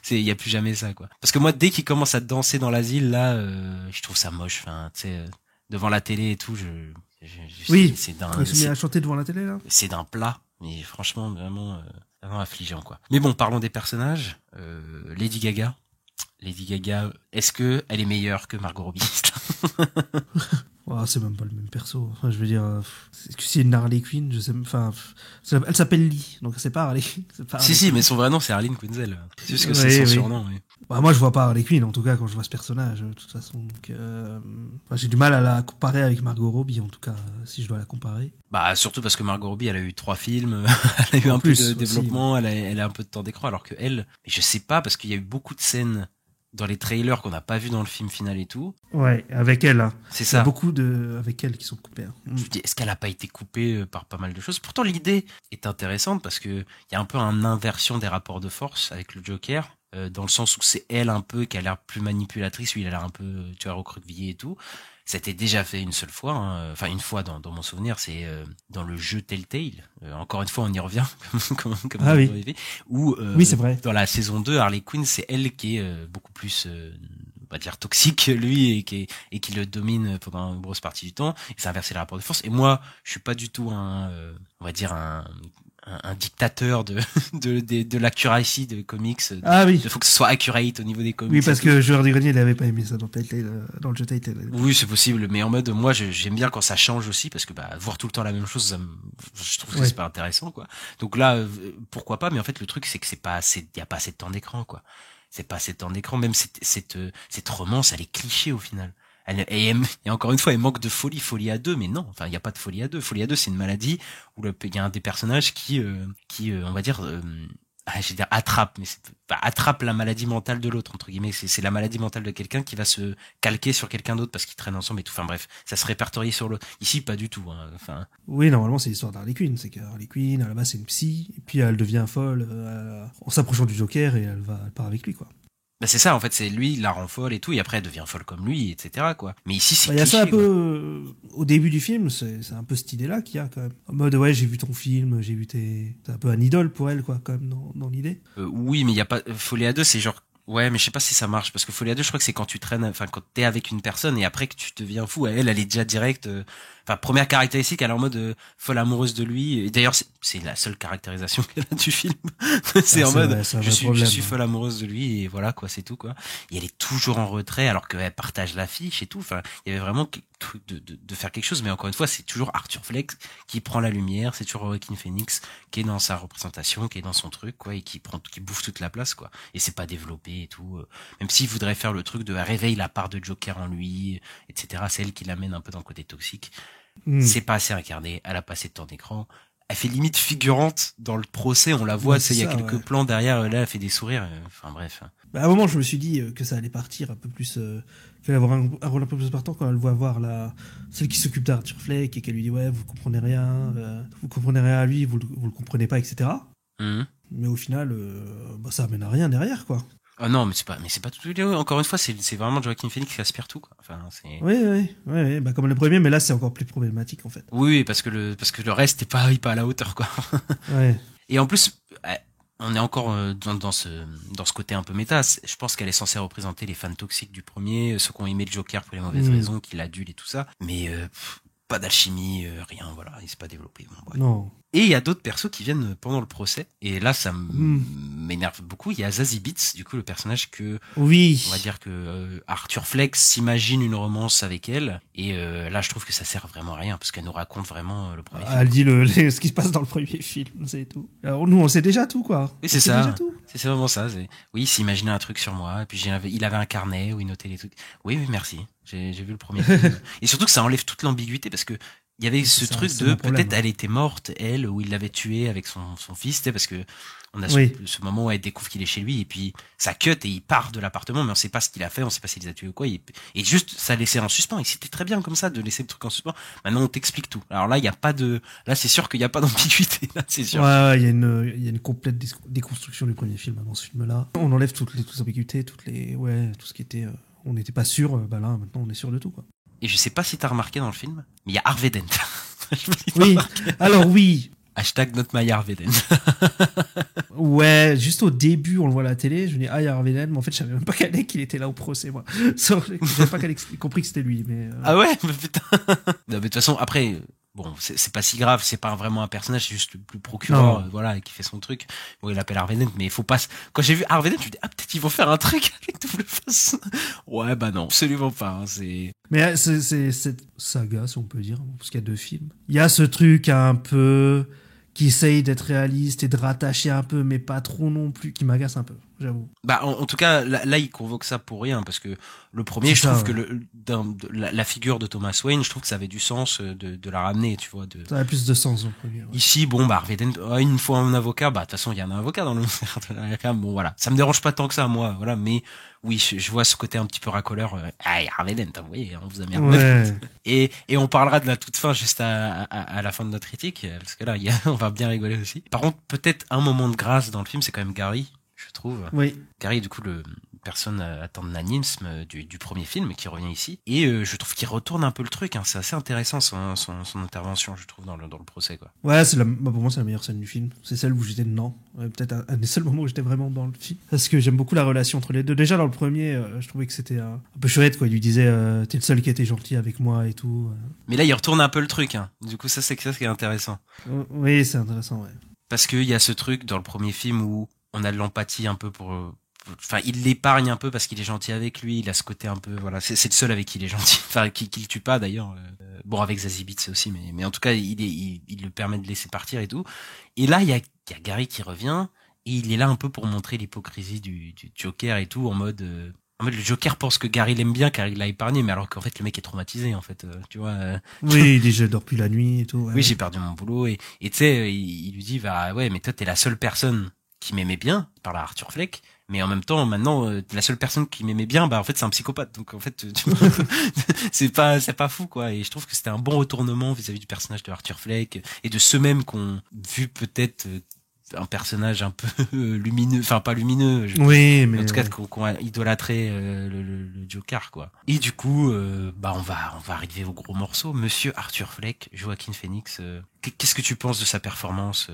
il y a plus jamais ça, quoi. Parce que moi, dès qu'il commence à danser dans l'asile, là, je trouve ça moche. Enfin, tu sais, devant la télé et tout, oui. C'est il se met à chanter devant la télé, là. C'est d'un plat. Mais franchement, vraiment, vraiment affligeant, quoi. Mais bon, parlons des personnages. Lady Gaga. Lady Gaga, est-ce que elle est meilleure que Margot Robbie? Oh, c'est même pas le même perso. Enfin, je veux dire, c'est une Harley Quinn, je sais, enfin, elle s'appelle Lee, donc c'est pas Harley Quinn. Si, mais son vrai nom c'est Harleen Quinzel. C'est juste que Oui, c'est son oui. surnom. Oui. Bah, moi, je vois pas Harley Quinn, en tout cas, quand je vois ce personnage, de toute façon. Donc, enfin, j'ai du mal à la comparer avec Margot Robbie, en tout cas, si je dois la comparer. Bah surtout parce que Margot Robbie, elle a eu 3 films, elle a eu En un plus, peu de aussi, développement, elle a un peu de temps d'écran, alors que elle, mais je sais pas parce qu'il y a eu beaucoup de scènes dans les trailers qu'on n'a pas vu dans le film final et tout. Ouais, avec elle, hein. C'est Il y a ça. beaucoup avec elle qui sont coupés. Hein. Je me dis, est-ce qu'elle a pas été coupée par pas mal de choses? Pourtant, l'idée est intéressante parce que il y a un peu une inversion des rapports de force avec le Joker, dans le sens où c'est elle un peu qui a l'air plus manipulatrice, lui il a l'air un peu, tu vois, recroquevillé et tout. Ça a été déjà fait une seule fois, hein. Enfin une fois dans mon souvenir, c'est dans le jeu Telltale. Encore une fois, on y revient, comme Ah oui. où Oui, c'est vrai. dans la saison 2, Harley Quinn, c'est elle qui est beaucoup plus on va dire toxique lui et qui le domine pendant une grosse partie du temps. Et c'est inversé les rapports de force. Et moi, je suis pas du tout on va dire un dictateur de l'accuracy de comics. Ah oui. Il faut que ce soit accurate au niveau des comics. Oui, parce que Joueur du Grenier, il avait pas aimé ça dans le jeu Telltale. Oui, c'est possible, mais en mode, moi, j'aime bien quand ça change aussi, parce que, voir tout le temps la même chose, je trouve que c'est pas intéressant, quoi. Donc là, pourquoi pas, mais en fait, le truc, c'est que y a pas assez de temps d'écran, quoi. C'est pas assez de temps d'écran, même cette romance, elle est cliché, au final. Et encore une fois, elle manque de folie à deux, mais non, enfin, il y a pas de folie à deux. Folie à deux, c'est une maladie où il y a un des personnages qui on va dire, je vais dire attrape, mais attrape la maladie mentale de l'autre, entre guillemets. C'est la maladie mentale de quelqu'un qui va se calquer sur quelqu'un d'autre parce qu'ils traînent ensemble et tout. Enfin bref, ça se répertorie sur l'autre. Ici, pas du tout, hein. Enfin. Oui, normalement, c'est l'histoire d'Harley Quinn. C'est qu'Harley Quinn, à la base, c'est une psy, et puis elle devient folle en s'approchant du Joker et elle part avec lui, quoi. Bah c'est ça, en fait, c'est lui, il la rend folle et tout, et après elle devient folle comme lui, etc., quoi. Mais ici, c'est Il y a ça un cliché, peu au début du film, c'est un peu cette idée-là qu'il y a quand même. En mode, ouais, j'ai vu ton film, j'ai vu c'est un peu un idole pour elle, quoi, quand même, dans l'idée. Oui, mais il y a pas, Folie à deux, c'est genre, ouais, mais je sais pas si ça marche, parce que Folie à deux, je crois que c'est quand tu traînes, enfin, quand t'es avec une personne et après que tu deviens fou. Elle est déjà directe, enfin, première caractéristique, elle est en mode folle amoureuse de lui. Et d'ailleurs, c'est la seule caractérisation qu'elle a du film. C'est en mode, je suis folle amoureuse de lui et voilà, quoi, c'est tout, quoi. Et elle est toujours en retrait alors qu'elle partage l'affiche et tout. Enfin, il y avait vraiment truc de faire quelque chose, mais encore une fois, c'est toujours Arthur Fleck qui prend la lumière, c'est toujours Joaquin Phoenix qui est dans sa représentation, qui est dans son truc, quoi, et qui bouffe toute la place, quoi. Et c'est pas développé et tout. Même s'il voudrait faire le truc de réveille la part de Joker en lui, etc. C'est elle qui l'amène un peu dans le côté toxique. C'est pas assez incarné, elle a pas assez de temps d'écran. Elle fait limite figurante dans le procès, on la voit, il y a quelques plans derrière, là, elle fait des sourires, enfin bref. Bah, à un moment, je me suis dit que ça allait partir un peu plus, qu'elle allait avoir un rôle un peu plus important quand elle voit voir celle qui s'occupe d'Arthur Fleck et qu'elle lui dit, ouais, vous comprenez rien à lui, vous le comprenez pas, etc. Mais au final, ça amène à rien derrière, quoi. Ah non, mais c'est pas tout. Encore une fois, c'est vraiment Joaquin Phoenix qui aspire tout, quoi. Enfin, c'est. Oui, bah comme le premier, mais là c'est encore plus problématique en fait. Oui, parce que le reste est pas à la hauteur, quoi. Ouais. Et en plus, on est encore dans ce côté un peu méta. Je pense qu'elle est censée représenter les fans toxiques du premier, ceux qui ont aimé le Joker pour les mauvaises raisons, qui l'adulent et tout ça. Mais pas d'alchimie, rien, voilà, il s'est pas développé. Bon, bref. Non. Et il y a d'autres persos qui viennent pendant le procès. Et là, ça m'énerve beaucoup. Il y a Zazie Beetz, du coup, le personnage que... Oui. On va dire que Arthur Fleck s'imagine une romance avec elle. Et là, je trouve que ça sert vraiment à rien, parce qu'elle nous raconte vraiment le premier film. Elle dit ce qui se passe dans le premier film, c'est tout. Alors nous, on sait déjà tout, quoi. Oui, c'est ça. C'est vraiment ça. Oui, il s'imaginait un truc sur moi. Et puis il avait un carnet où il notait les trucs. Oui, merci. J'ai vu le premier film. Et surtout que ça enlève toute l'ambiguïté, parce que il y avait ce truc de peut-être elle était morte, elle, ou il l'avait tuée avec son fils, parce que on a ce moment où elle découvre qu'il est chez lui, et puis ça cut et il part de l'appartement, mais on sait pas ce qu'il a fait, on sait pas s'il les a tués ou quoi, et juste ça laissait en suspens, et c'était très bien comme ça de laisser le truc en suspens. Maintenant on t'explique tout. Alors là, là c'est sûr qu'il y a pas d'ambiguïté, là, c'est sûr. Ouais, il y a une complète déconstruction du premier film dans ce film-là. On enlève toutes les ambiguïtés, tout ce qui était, on n'était pas sûr, là, maintenant on est sûr de tout, quoi. Et je sais pas si t'as remarqué dans le film, mais il y a Harvey Dent. Oui. Alors oui. Hashtag not my Harvey Dent. Ouais, juste au début, on le voit à la télé, je me dis, il y a Harvey Dent, mais en fait, je savais même pas qu'il était là au procès, moi. J'avais pas compris que c'était lui, mais... Ah ouais? Mais putain. Non, mais de toute façon, après, Bon, c'est pas si grave, c'est pas vraiment un personnage, c'est juste le procureur, voilà, qui fait son truc. Bon, il appelle Harvey Dent, mais il faut pas. Quand j'ai vu Harvey Dent, je me dis peut-être ils vont faire un truc avec Double Face. Ouais, bah non, absolument pas. Hein, c'est. Mais c'est cette saga, si on peut dire, parce qu'il y a 2 films. Il y a ce truc un peu qui essaye d'être réaliste et de rattacher un peu, mais pas trop non plus, qui m'agace un peu, j'avoue. Bah, en tout cas, là, il convoque ça pour rien, parce que le premier, je trouve que la figure de Thomas Wayne, je trouve que ça avait du sens de la ramener, tu vois. Ça avait plus de sens, le premier. Ouais. Ici, bon, bah, Harvey Dent, une fois un avocat, bah, de toute façon, il y a un avocat dans le bon, voilà. Ça me dérange pas tant que ça, moi, voilà, mais oui, je vois ce côté un petit peu racoleur. Harvey Dent, vous voyez, on vous a merdé. Ouais. Et on parlera de la toute fin juste à la fin de notre critique, parce que là, on va bien rigoler aussi. Par contre, peut-être un moment de grâce dans le film, c'est quand même Gary, je trouve. Oui. Gary, du coup, le personne atteint de nanisme du premier film qui revient ici. Et je trouve qu'il retourne un peu le truc. Hein. C'est assez intéressant son intervention, je trouve, dans le procès. Quoi. Ouais, pour moi, c'est la meilleure scène du film. C'est celle où j'étais dedans. Peut-être un des seuls moments où j'étais vraiment dans le film. Parce que j'aime beaucoup la relation entre les deux. Déjà, dans le premier, je trouvais que c'était un peu chouette. Quoi. Il lui disait t'es le seul qui était gentil avec moi et tout. Mais là, il retourne un peu le truc. Hein. Du coup, ça, c'est ça qui est intéressant. Oui, c'est intéressant, ouais. Parce qu'il y a ce truc dans le premier film où on a de l'empathie un peu pour... Enfin, il l'épargne un peu parce qu'il est gentil avec lui. Il a ce côté un peu, voilà, c'est le seul avec qui il est gentil. Enfin, qui le tue pas d'ailleurs. Bon, avec Zazie Beetz aussi, mais en tout cas, il le permet de laisser partir et tout. Et là, il y a Gary qui revient et il est là un peu pour montrer l'hypocrisie du Joker et tout, en mode le Joker pense que Gary l'aime bien car il l'a épargné, mais alors qu'en fait le mec est traumatisé en fait, tu vois. Oui, il dit je dors plus la nuit et tout. Ouais. Oui, j'ai perdu mon boulot et tu sais, il lui dit bah ouais, mais toi t'es la seule personne qui m'aimait bien, il parle à Arthur Fleck, mais en même temps maintenant la seule personne qui m'aimait bien, bah en fait c'est un psychopathe, donc en fait c'est pas fou quoi. Et je trouve que c'était un bon retournement vis-à-vis du personnage de Arthur Fleck et de ceux mêmes qu'on vu peut-être un personnage un peu lumineux, enfin pas lumineux, oui, mais en tout cas qu'on a idolâtré le Joker quoi. Et du coup bah on va arriver au gros morceau. Monsieur Arthur Fleck, Joaquin Phoenix, qu'est-ce que tu penses de sa performance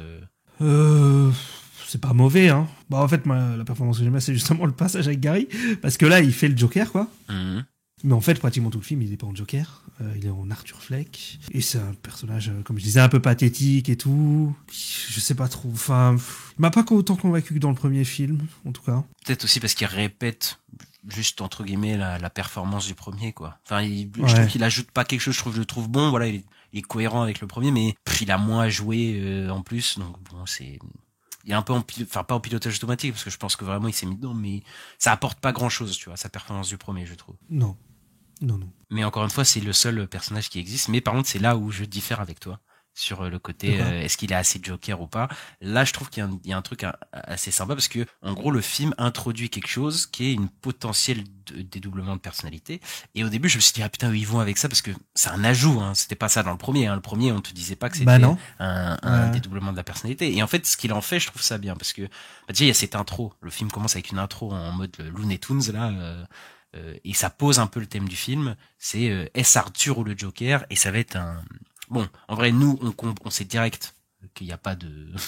C'est pas mauvais, hein. Bah, en fait, la performance que j'aime bien, c'est justement le passage avec Gary. Parce que là, il fait le Joker, quoi. Mmh. Mais en fait, pratiquement tout le film, il est pas en Joker. Il est en Arthur Fleck. Et c'est un personnage, comme je disais, un peu pathétique et tout. Je sais pas trop. Enfin, il m'a pas autant convaincu que dans le premier film, en tout cas. Peut-être aussi parce qu'il répète juste, entre guillemets, la performance du premier, quoi. Enfin, je trouve qu'il ajoute pas quelque chose, je le trouve bon, voilà, il est cohérent avec le premier, mais il a moins joué en plus, donc bon, il est un peu pas en pilotage automatique, parce que je pense que vraiment il s'est mis dedans, mais ça apporte pas grand chose, tu vois, sa performance du premier, je trouve. Non. Mais encore une fois, c'est le seul personnage qui existe, mais par contre, c'est là où je diffère avec toi. Sur le côté, est-ce qu'il est assez Joker ou pas. Là, je trouve qu'il y a un truc assez sympa, parce que, en gros, le film introduit quelque chose qui est une potentielle dédoublement de personnalité. Et au début, je me suis dit, ah putain, ils vont avec ça, parce que c'est un ajout, hein. C'était pas ça dans le premier, hein. Le premier, on te disait pas que c'était un dédoublement de la personnalité. Et en fait, ce qu'il en fait, je trouve ça bien, parce que, déjà, il y a cette intro. Le film commence avec une intro en mode Looney Tunes, là, et ça pose un peu le thème du film. C'est, est-ce Arthur ou le Joker? Et ça va être bon, en vrai, nous, on sait direct qu'il n'y a pas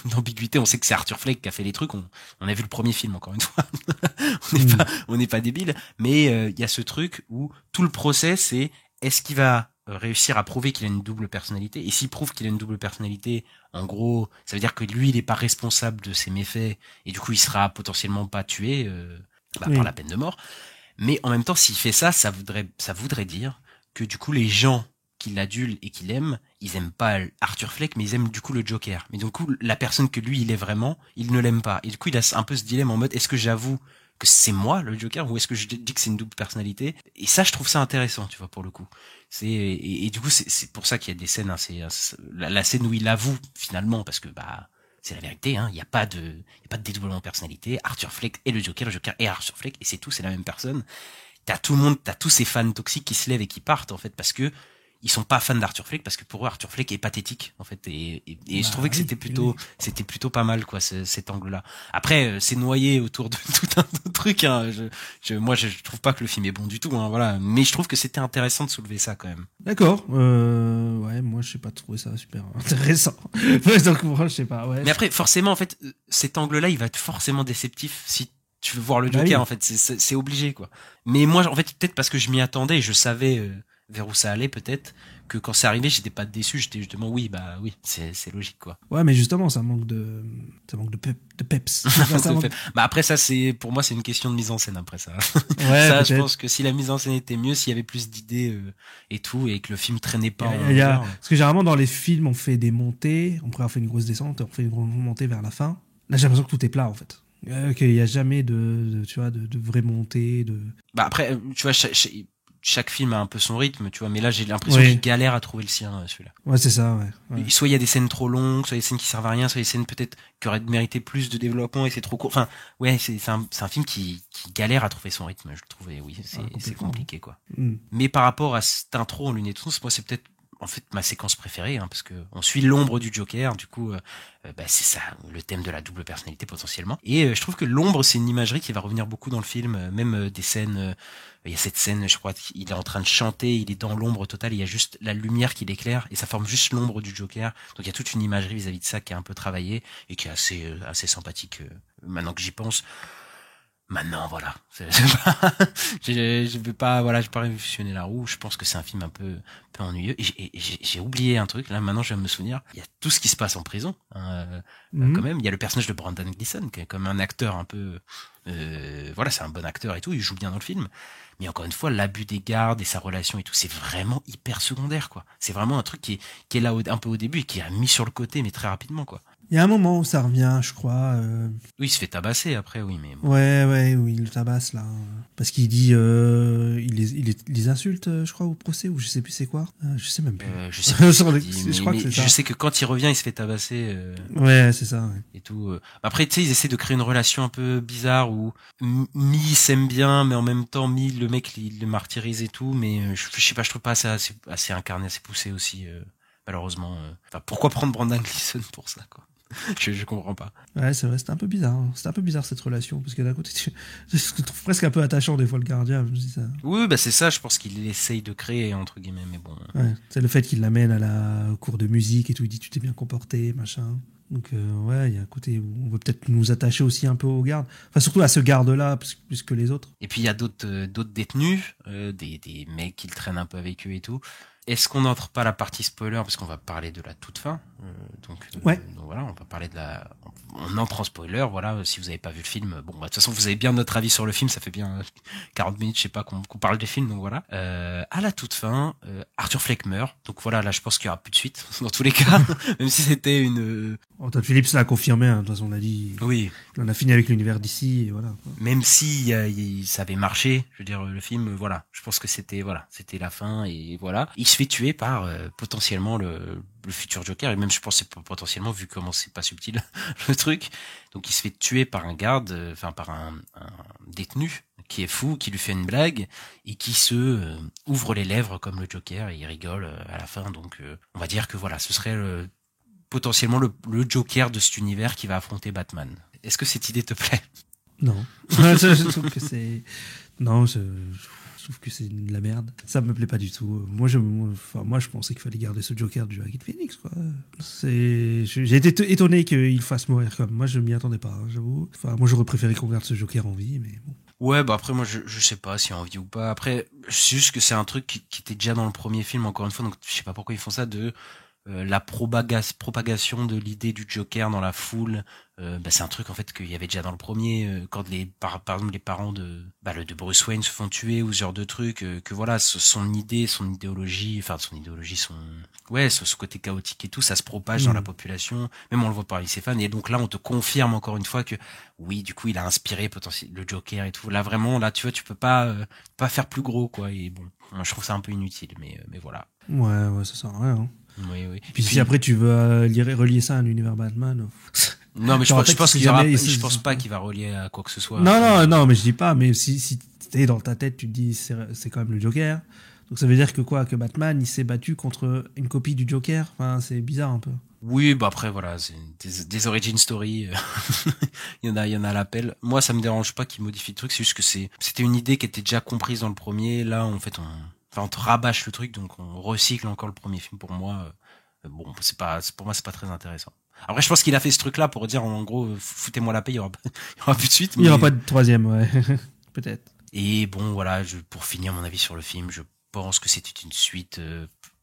d'ambiguïté. On sait que c'est Arthur Fleck qui a fait les trucs. On a vu le premier film, encore une fois. on n'est pas débile. Mais il y a ce truc où tout le procès, c'est est-ce qu'il va réussir à prouver qu'il a une double personnalité? Et s'il prouve qu'il a une double personnalité, en gros, ça veut dire que lui, il n'est pas responsable de ses méfaits. Et du coup, il sera potentiellement pas tué par la peine de mort. Mais en même temps, s'il fait ça, ça voudrait dire que du coup, les gens qui l'adulent et qui l'aiment, ils aiment pas Arthur Fleck, mais ils aiment du coup le Joker. Mais du coup, la personne que lui, il est vraiment, il ne l'aime pas. Et du coup, il a un peu ce dilemme en mode, est-ce que j'avoue que c'est moi, le Joker, ou est-ce que je dis que c'est une double personnalité? Et ça, je trouve ça intéressant, tu vois, pour le coup. Et du coup, c'est pour ça qu'il y a des scènes, la scène où il avoue, finalement, parce que, bah, c'est la vérité, hein, il y a pas de dédoublement de personnalité. Arthur Fleck est le Joker est Arthur Fleck, et c'est tout, c'est la même personne. T'as tous ces fans toxiques qui se lèvent et qui partent, en fait, parce que ils sont pas fans d'Arthur Fleck, parce que pour eux Arthur Fleck est pathétique en fait, et je trouvais que c'était plutôt pas mal quoi, cet angle-là. Après c'est noyé autour de tout un autre truc, hein. Moi je trouve pas que le film est bon du tout, hein, voilà, mais je trouve que c'était intéressant de soulever ça quand même. D'accord. Ouais, moi je sais pas trouvé ça super intéressant. Donc moi je sais pas. Ouais. Mais après forcément en fait cet angle-là il va être forcément déceptif si tu veux voir le Joker, en fait c'est obligé quoi. Mais moi en fait peut-être parce que je m'y attendais, je savais vers où ça allait peut-être, que quand c'est arrivé, j'étais pas déçu, j'étais justement oui, c'est logique quoi. Ouais, mais justement, ça manque de peps. Bah après ça, pour moi c'est une question de mise en scène après ça. Ouais, ça, je pense que si la mise en scène était mieux, s'il y avait plus d'idées et tout, et que le film traînait pas. Parce que généralement dans les films, on fait des montées, on fait une grosse descente, on fait une grosse montée vers la fin. Là, j'ai l'impression que tout est plat en fait. Qu'il y a jamais de vraie montée. Bah après, tu vois, chaque film a un peu son rythme, tu vois, mais là j'ai l'impression qu'il galère à trouver le sien, celui-là. Ouais, c'est ça, ouais. Soit il y a des scènes trop longues, soit il y a des scènes qui servent à rien, soit il y a des scènes peut-être qui auraient mérité plus de développement et c'est trop court. Enfin, ouais, c'est un film qui galère à trouver son rythme, je le trouve, et oui, c'est compliqué, quoi. Mais par rapport à cette intro en lunettes rouges, moi c'est peut-être en fait ma séquence préférée, parce que on suit l'ombre du Joker, du coup c'est ça le thème de la double personnalité potentiellement, et je trouve que l'ombre c'est une imagerie qui va revenir beaucoup dans le film, même des scènes, il y a cette scène, je crois qu'il est en train de chanter, il est dans l'ombre totale, il y a juste la lumière qui l'éclaire et ça forme juste l'ombre du Joker, donc il y a toute une imagerie vis-à-vis de ça qui est un peu travaillée et qui est assez sympathique maintenant que j'y pense. Maintenant, voilà. Je vais pas révolutionner la roue. Je pense que c'est un film un peu ennuyeux. Et j'ai oublié un truc. Là, maintenant, je vais me souvenir. Il y a tout ce qui se passe en prison. Quand même, il y a le personnage de Brendan Gleeson, qui est comme un acteur un peu, c'est un bon acteur et tout. Il joue bien dans le film. Mais encore une fois, l'abus des gardes et sa relation et tout, c'est vraiment hyper secondaire, quoi. C'est vraiment un truc qui est là un peu au début et qui est mis sur le côté, mais très rapidement, quoi. Il y a un moment où ça revient, je crois. Oui, il se fait tabasser après, oui, mais... Ouais, oui, il le tabasse, là. Parce qu'il dit... il les insulte, je crois, au procès, ou je sais plus c'est quoi. Je sais même plus. Je sais plus je crois que c'est ça. Je sais que quand il revient, il se fait tabasser. Ouais, c'est ça, ouais. Et tout. Après, tu sais, ils essaient de créer une relation un peu bizarre où Mi s'aime bien, mais en même temps, Mi, le mec, il le martyrise et tout, mais je sais pas, je trouve pas assez incarné, assez poussé aussi, malheureusement. Enfin, pourquoi prendre Brendan Gleeson pour ça, quoi? Je comprends pas. Ouais, c'est vrai, c'était un peu bizarre. C'était un peu bizarre cette relation, parce que d'un côté, je trouve presque un peu attachant des fois le gardien. Je me dis ça. Oui, c'est ça. Je pense qu'il essaye de créer entre guillemets, mais bon. Ouais, c'est le fait qu'il l'amène au cours de musique et tout. Il dit tu t'es bien comporté, machin. Donc ouais, il y a un côté où on veut peut-être nous attacher aussi un peu au garde. Enfin surtout à ce garde-là plus que les autres. Et puis il y a d'autres détenus, des mecs qui le traînent un peu avec eux et tout. Est-ce qu'on n'entre pas la partie spoiler parce qu'on va parler de la toute fin, donc voilà, on va parler on entre en spoiler, voilà. Si vous avez pas vu le film, bon, de toute façon vous avez bien notre avis sur le film, ça fait bien 40 minutes, je sais pas, qu'on parle des films, donc voilà. À la toute fin, Arthur Fleck meurt, donc voilà, là je pense qu'il y aura plus de suite dans tous les cas, même si c'était une. Todd Phillips l'a confirmé, de toute façon on a dit. Oui. On a fini avec l'univers d'ici et voilà. Même si ça avait marché, je veux dire le film, voilà, je pense que c'était la fin et voilà. Il se fait tuer par potentiellement le futur Joker, et même je pense que c'est potentiellement, vu comment c'est pas subtil le truc, donc il se fait tuer par un garde, par un détenu qui est fou, qui lui fait une blague et qui se ouvre les lèvres comme le Joker et il rigole à la fin, donc on va dire que voilà, ce serait potentiellement le Joker de cet univers qui va affronter Batman. Est-ce que cette idée te plaît? Non. Je trouve que c'est... Non, je trouve que c'est de la merde. Ça me plaît pas du tout. Moi, je pensais qu'il fallait garder ce Joker du Joaquin Phoenix, quoi. J'ai été étonné qu'il fasse mourir comme. Moi, je m'y attendais pas, j'avoue. Enfin, moi, j'aurais préféré qu'on garde ce Joker en vie, mais bon. Ouais, après, moi, je sais pas si en vie ou pas. Après, c'est juste que c'est un truc qui était déjà dans le premier film, encore une fois, donc je sais pas pourquoi ils font ça, la propagation de l'idée du Joker dans la foule. C'est un truc en fait qu'il y avait déjà dans le premier, quand par exemple les parents de Bruce Wayne se font tuer ou ce genre de truc, que voilà, son idéologie, ce côté chaotique et tout, ça se propage dans la population, même on le voit parmi ses fans, et donc là on te confirme encore une fois que oui, du coup il a inspiré potentiellement le Joker et tout. Là vraiment, là tu vois, tu peux pas faire plus gros, quoi, et bon, moi je trouve ça un peu inutile, mais voilà. Ouais, ça sert à rien. Oui. Puis si après tu veux relier ça à un univers Batman. Non, mais je pense pas qu'il va relier à quoi que ce soit. Non, mais je dis pas, mais si t'es dans ta tête, tu te dis c'est quand même le Joker. Donc ça veut dire que Batman, il s'est battu contre une copie du Joker. Enfin, c'est bizarre un peu. Oui, après voilà, c'est des origin story. il y en a à l'appel. Moi, ça me dérange pas qu'il modifie le truc, c'est juste que c'était une idée qui était déjà comprise dans le premier. Là, en fait, on te rabâche le truc, donc on recycle encore le premier film. Pour moi, pour moi, c'est pas très intéressant. Après, je pense qu'il a fait ce truc-là pour dire, en gros, foutez-moi la paix, il y aura plus de suite. Il y aura pas de troisième, ouais. Peut-être. Et bon, voilà, pour finir mon avis sur le film, pense que c'était une suite.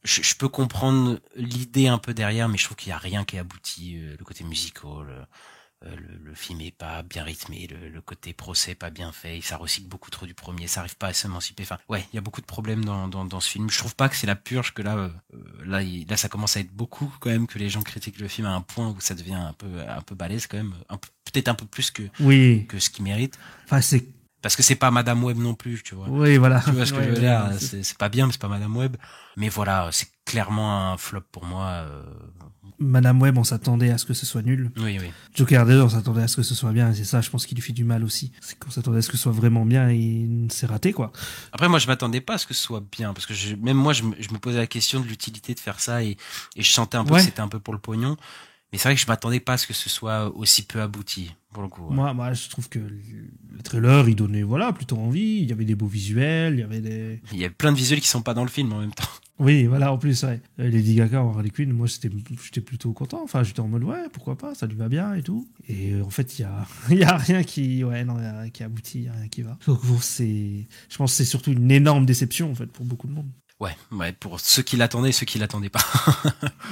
Je peux comprendre l'idée un peu derrière, mais je trouve qu'il y a rien qui est abouti. Le côté musical, le film est pas bien rythmé, le côté procès pas bien fait, ça recycle beaucoup trop du premier, ça arrive pas à s'émanciper. Enfin, ouais, il y a beaucoup de problèmes dans ce film. Je trouve pas que c'est la purge, que là ça commence à être beaucoup quand même, que les gens critiquent le film à un point où ça devient un peu balèze quand même, peut-être un peu plus que ce qu'il mérite. Enfin, c'est parce que c'est pas Madame Web non plus, tu vois. Oui, voilà. Tu vois ce que je veux dire, c'est pas bien, mais c'est pas Madame Web. Mais voilà, c'est clairement un flop pour moi. Madame Web, on s'attendait à ce que ce soit nul. Oui. Joker 2, on s'attendait à ce que ce soit bien, et c'est ça, je pense qu'il lui fait du mal aussi. C'est qu'on s'attendait à ce que ce soit vraiment bien, et c'est raté, quoi. Après, moi, je m'attendais pas à ce que ce soit bien, parce que même moi, je me posais la question de l'utilité de faire ça, et je sentais un peu que c'était un peu pour le pognon. Mais c'est vrai que je m'attendais pas à ce que ce soit aussi peu abouti, pour le coup. Ouais. Moi, je trouve que le trailer, il donnait, plutôt envie. Il y avait des beaux visuels, il y a plein de visuels qui sont pas dans le film en même temps. Oui, voilà, en plus, ouais. Lady Gaga en Harley Quinn, moi, j'étais plutôt content. Enfin, j'étais en mode, ouais, pourquoi pas, ça lui va bien et tout. Et en fait, il y a rien qui aboutit, il y a rien qui va. Donc, je pense que c'est surtout une énorme déception, en fait, pour beaucoup de monde. Ouais, pour ceux qui l'attendaient et ceux qui l'attendaient pas.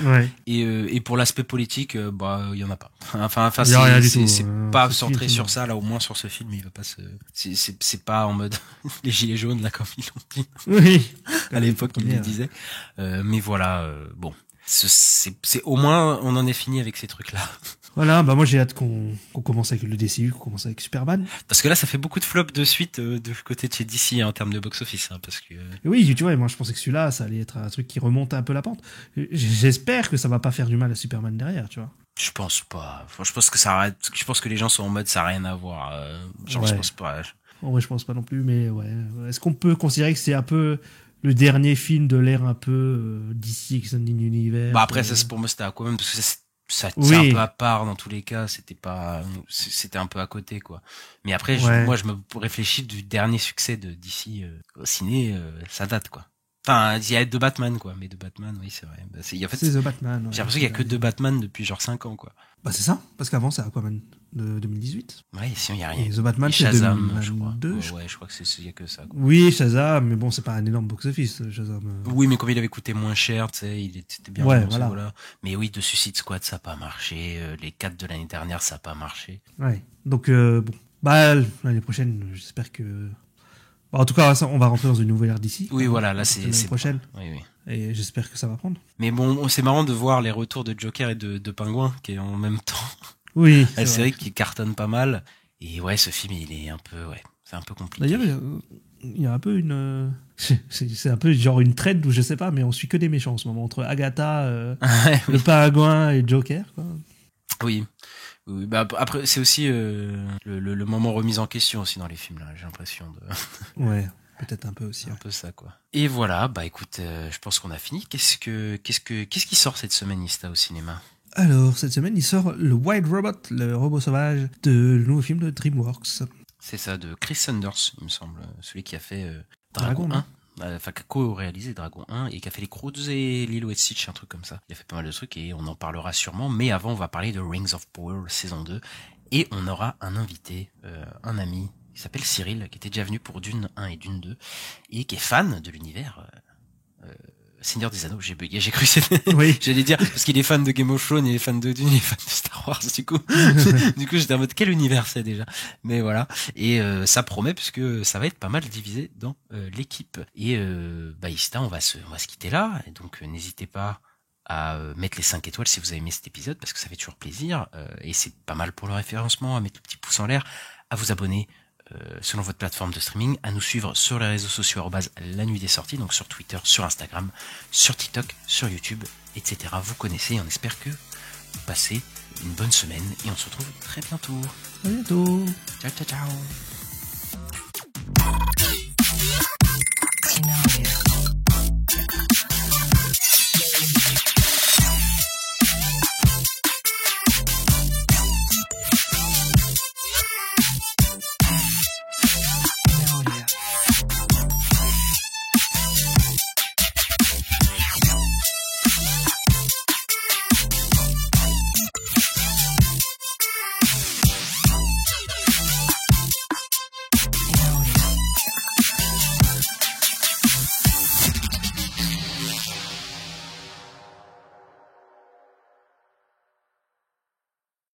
Ouais. Et pour l'aspect politique, il y en a pas. Enfin, c'est pas centré sur ça, là, au moins sur ce film, il va pas c'est pas en mode les gilets jaunes, là, comme ils l'ont dit. Oui. À l'époque, ils le disaient. Mais voilà, bon. C'est au moins, on en est fini avec ces trucs-là. Voilà, moi j'ai hâte qu'on commence avec le DCU, qu'on commence avec Superman. Parce que là, ça fait beaucoup de flops de suite de côté de chez DC en termes de box-office, parce que. Oui, tu vois, moi je pensais que celui-là, ça allait être un truc qui remonte un peu la pente. J'espère que ça va pas faire du mal à Superman derrière, tu vois. Je pense pas. Enfin, je pense que ça arrête. Je pense que les gens sont en mode ça n'a rien à voir. Je pense pas. En vrai, je pense pas non plus, mais ouais. Est-ce qu'on peut considérer que c'est un peu le dernier film de l'ère un peu DC Extended Universe? Après, ça, pour moi, c'était Aquaman, parce que ça c'est un peu à part dans tous les cas, c'était un peu à côté, quoi. Mais après, moi, je me réfléchis du dernier succès de DC au ciné, ça date, quoi. Enfin, il y a deux Batman, quoi. Mais deux Batman, oui, c'est vrai. C'est The Batman. Ouais, j'ai l'impression qu'il y a que deux Batman depuis genre 5 ans, quoi. C'est ça, parce qu'avant, c'est Aquaman de 2018. Ouais, sinon, il y a rien. Et The Batman, c'est Shazam, 2022, je crois. Ouais, je crois que il y a que ça, quoi. Oui, Shazam, mais bon, c'est pas un énorme box-office, Shazam. Oui, mais comme il avait coûté moins cher, tu sais, il était bien. Ouais, voilà. Mais oui, de Suicide Squad, ça a pas marché. Les 4 de l'année dernière, ça a pas marché. Ouais. Donc, l'année prochaine, j'espère que... en tout cas, on va rentrer dans une nouvelle ère d'ici. Oui, voilà, là, c'est l'année prochaine. Oui. Et j'espère que ça va prendre. Mais bon, c'est marrant de voir les retours de Joker et de Pingouin, qui est en même temps. Oui. La série qui cartonne pas mal. Et ouais, ce film, il est un peu, c'est un peu compliqué. D'ailleurs, il y a un peu une, c'est un peu genre une trend où je sais pas, mais on suit que des méchants en ce moment, entre Agatha, le Pingouin et Joker, quoi. Oui. Après, c'est aussi le moment remise en question aussi dans les films, là, j'ai l'impression de. Ouais. Peut-être un peu aussi. Un peu ça, quoi. Et voilà, écoute, je pense qu'on a fini. Qu'est-ce qui sort cette semaine, Ista, au cinéma? Alors, cette semaine, il sort le Wild Robot, le robot sauvage, le nouveau film de DreamWorks. C'est ça, de Chris Sanders, il me semble. Celui qui a fait Dragon 1. Enfin, qui a co-réalisé Dragon 1 et qui a fait les Croods et Lilo et Stitch, un truc comme ça. Il a fait pas mal de trucs et on en parlera sûrement. Mais avant, on va parler de Rings of Power, saison 2. Et on aura un invité, un ami, qui s'appelle Cyril, qui était déjà venu pour Dune 1 et Dune 2, et qui est fan de l'univers Seigneur des Anneaux. J'ai bugué, j'ai cru que c'était... Oui. J'allais dire, parce qu'il est fan de Game of Thrones, il est fan de Dune, il est fan de Star Wars, du coup. Du coup, j'étais en mode, quel univers c'est déjà? Mais voilà. Et ça promet, puisque ça va être pas mal divisé dans l'équipe. Et Ista, on va se quitter là. Et donc, n'hésitez pas à mettre les 5 étoiles si vous avez aimé cet épisode, parce que ça fait toujours plaisir. Et c'est pas mal pour le référencement, à mettre le petit pouce en l'air, à vous abonner selon votre plateforme de streaming, à nous suivre sur les réseaux sociaux @la nuit des sorties, donc sur Twitter, sur Instagram, sur TikTok, sur YouTube, etc. Vous connaissez, on espère que vous passez une bonne semaine et on se retrouve très bientôt. À bientôt. Ciao, ciao, ciao.